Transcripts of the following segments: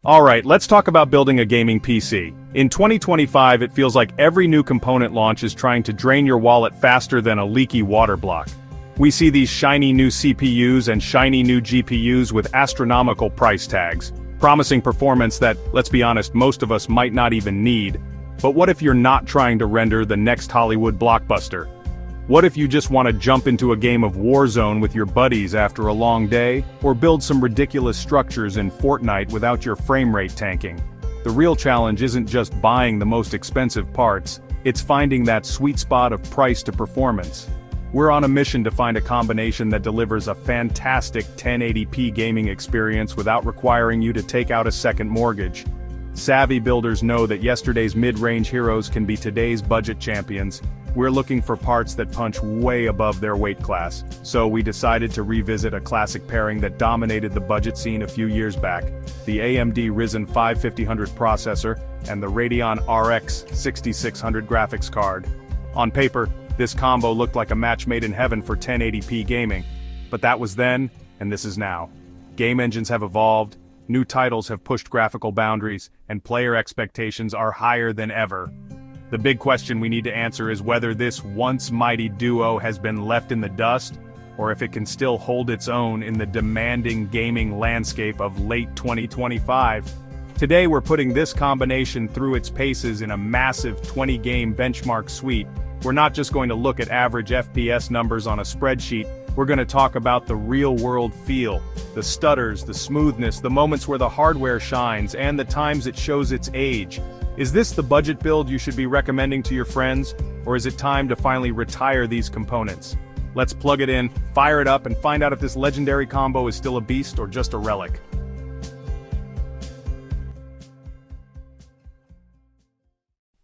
Alright, let's talk about building a gaming PC. In 2025, it feels like every new component launch is trying to drain your wallet faster than a leaky water block. We see these shiny new CPUs and shiny new GPUs with astronomical price tags, promising performance that, let's be honest, most of us might not even need. But what if you're not trying to render the next Hollywood blockbuster? What if you just want to jump into a game of Warzone with your buddies after a long day, or build some ridiculous structures in Fortnite without your frame rate tanking? The real challenge isn't just buying the most expensive parts, it's finding that sweet spot of price to performance. We're on a mission to find a combination that delivers a fantastic 1080p gaming experience without requiring you to take out a second mortgage. Savvy builders know that yesterday's mid-range heroes can be today's budget champions. We're looking for parts that punch way above their weight class, so we decided to revisit a classic pairing that dominated the budget scene a few years back: the AMD Ryzen 5500 processor and the Radeon RX 6600 graphics card. On paper, this combo looked like a match made in heaven for 1080p gaming. But that was then, and this is now. Game engines have evolved, new titles have pushed graphical boundaries, and player expectations are higher than ever. The big question we need to answer is whether this once mighty duo has been left in the dust, or if it can still hold its own in the demanding gaming landscape of late 2025. Today we're putting this combination through its paces in a massive 20-game benchmark suite. We're not just going to look at average FPS numbers on a spreadsheet, we're going to talk about the real-world feel, the stutters, the smoothness, the moments where the hardware shines, and the times it shows its age. Is this the budget build you should be recommending to your friends, or is it time to finally retire these components? Let's plug it in, fire it up, and find out if this legendary combo is still a beast or just a relic.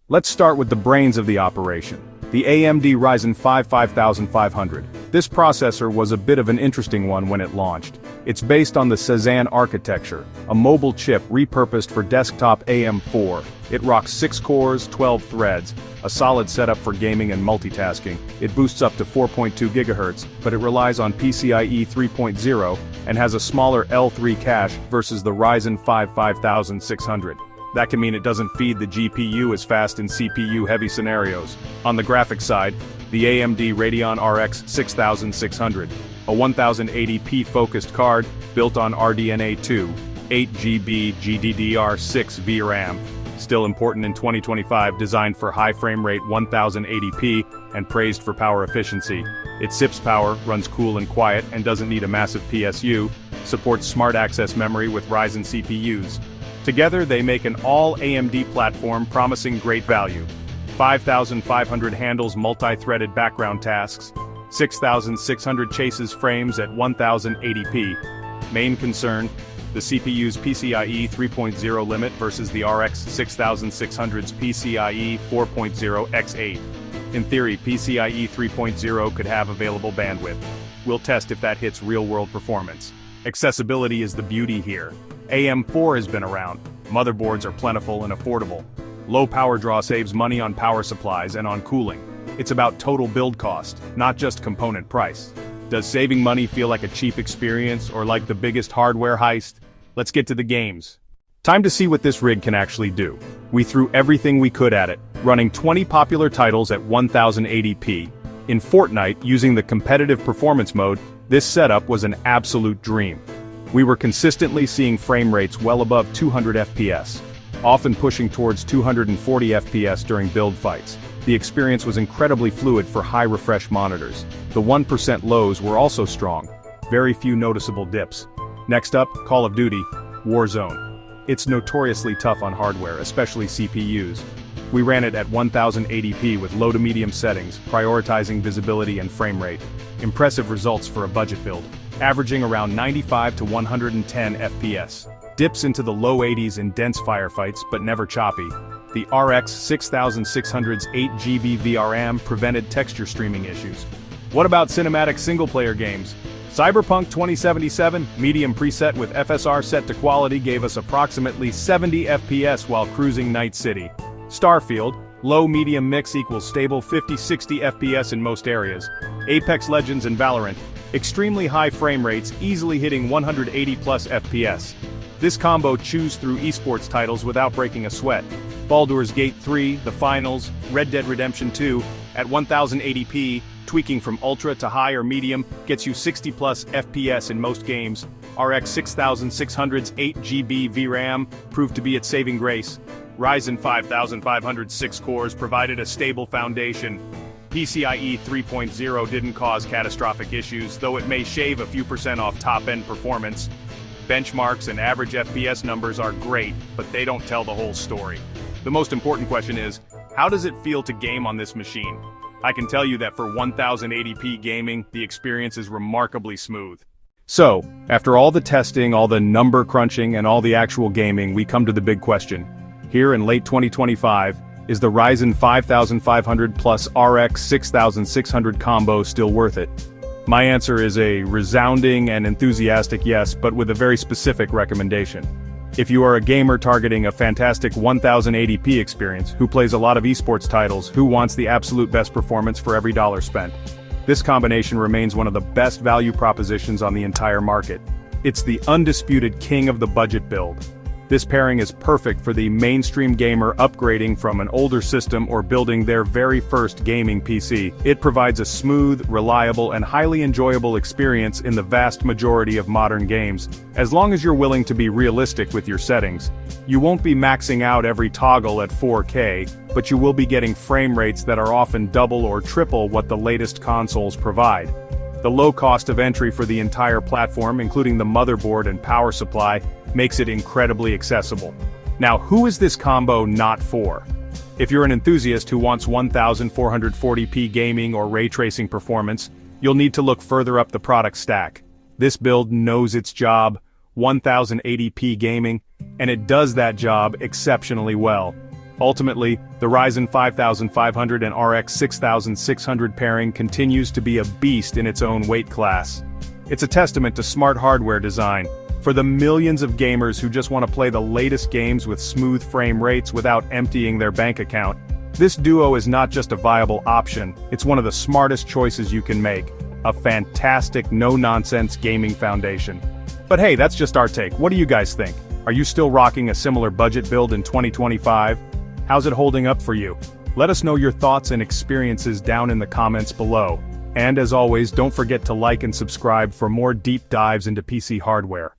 Let's start with the brains of the operation, the AMD Ryzen 5500. This processor was a bit of an interesting one when it launched. It's based on the Ryzen architecture, a mobile chip repurposed for desktop AM4. It rocks 6 cores, 12 threads, a solid setup for gaming and multitasking. It boosts up to 4.2 GHz, but it relies on PCIe 3.0 and has a smaller L3 cache versus the Ryzen 5600. That can mean it doesn't feed the GPU as fast in CPU-heavy scenarios. On the graphics side, the AMD Radeon RX 6600, a 1080p focused card built on RDNA 2, 8GB GDDR6 VRAM. Still important in 2025, designed for high frame rate 1080p and praised for power efficiency. It sips power, runs cool and quiet, and doesn't need a massive PSU, supports smart access memory with Ryzen CPUs. Together they make an all-AMD platform promising great value. 5500 handles multi-threaded background tasks, 6600 chases frames at 1080p. Main concern: the CPU's PCIe 3.0 limit versus the RX 6600's PCIe 4.0 x8. In theory, PCIe 3.0 could have available bandwidth. We'll test if that hits real-world performance. Accessibility is the beauty here. AM4 has been around. Motherboards are plentiful and affordable. Low power draw saves money on power supplies and on cooling. It's about total build cost, not just component price. Does saving money feel like a cheap experience or like the biggest hardware heist? Let's get to the games. Time to see what this rig can actually do. We threw everything we could at it, running 20 popular titles at 1080p. In Fortnite, using the competitive performance mode, this setup was an absolute dream. We were consistently seeing frame rates well above 200 FPS, often pushing towards 240 FPS during build fights. The experience was incredibly fluid for high refresh monitors. The 1% lows were also strong, very few noticeable dips. Next up, Call of Duty, Warzone. It's notoriously tough on hardware, especially CPUs. We ran it at 1080p with low to medium settings, prioritizing visibility and frame rate. Impressive results for a budget build, averaging around 95 to 110 FPS. Dips into the low 80s in dense firefights, but never choppy. The RX 6600's 8GB VRAM prevented texture streaming issues. What about cinematic single-player games? Cyberpunk 2077, medium preset with FSR set to quality, gave us approximately 70 FPS while cruising Night City. Starfield, low-medium mix equals stable 50-60 FPS in most areas. Apex Legends and Valorant, extremely high frame rates, easily hitting 180 plus FPS. This combo chews through esports titles without breaking a sweat. Baldur's Gate 3, The Finals, Red Dead Redemption 2, at 1080p, tweaking from ultra to high or medium, gets you 60 plus FPS in most games. RX 6600's 8GB VRAM proved to be its saving grace. Ryzen 5500 6 cores provided a stable foundation. PCIe 3.0 didn't cause catastrophic issues, though it may shave a few percent off top-end performance. Benchmarks and average FPS numbers are great, but they don't tell the whole story. The most important question is, how does it feel to game on this machine? I can tell you that for 1080p gaming, the experience is remarkably smooth. So, after all the testing, all the number crunching, and all the actual gaming, we come to the big question. Here in late 2025, is the Ryzen 5500 plus RX 6600 combo still worth it? My answer is a resounding and enthusiastic yes, but with a very specific recommendation. If you are a gamer targeting a fantastic 1080p experience, who plays a lot of esports titles, who wants the absolute best performance for every dollar spent, this combination remains one of the best value propositions on the entire market. It's the undisputed king of the budget build. This pairing is perfect for the mainstream gamer upgrading from an older system or building their very first gaming PC. It provides a smooth, reliable, and highly enjoyable experience in the vast majority of modern games, as long as you're willing to be realistic with your settings. You won't be maxing out every toggle at 4K, but you will be getting frame rates that are often double or triple what the latest consoles provide. The low cost of entry for the entire platform, including the motherboard and power supply, makes it incredibly accessible. Now, who is this combo not for? If you're an enthusiast who wants 1440p gaming or ray tracing performance, you'll need to look further up the product stack. This build knows its job, 1080p gaming, and it does that job exceptionally well. Ultimately, the Ryzen 5500 and RX 6600 pairing continues to be a beast in its own weight class. It's a testament to smart hardware design. For the millions of gamers who just want to play the latest games with smooth frame rates without emptying their bank account, this duo is not just a viable option, it's one of the smartest choices you can make. A fantastic, no-nonsense gaming foundation. But hey, that's just our take. What do you guys think? Are you still rocking a similar budget build in 2025? How's it holding up for you? Let us know your thoughts and experiences down in the comments below. And as always, don't forget to like and subscribe for more deep dives into PC hardware.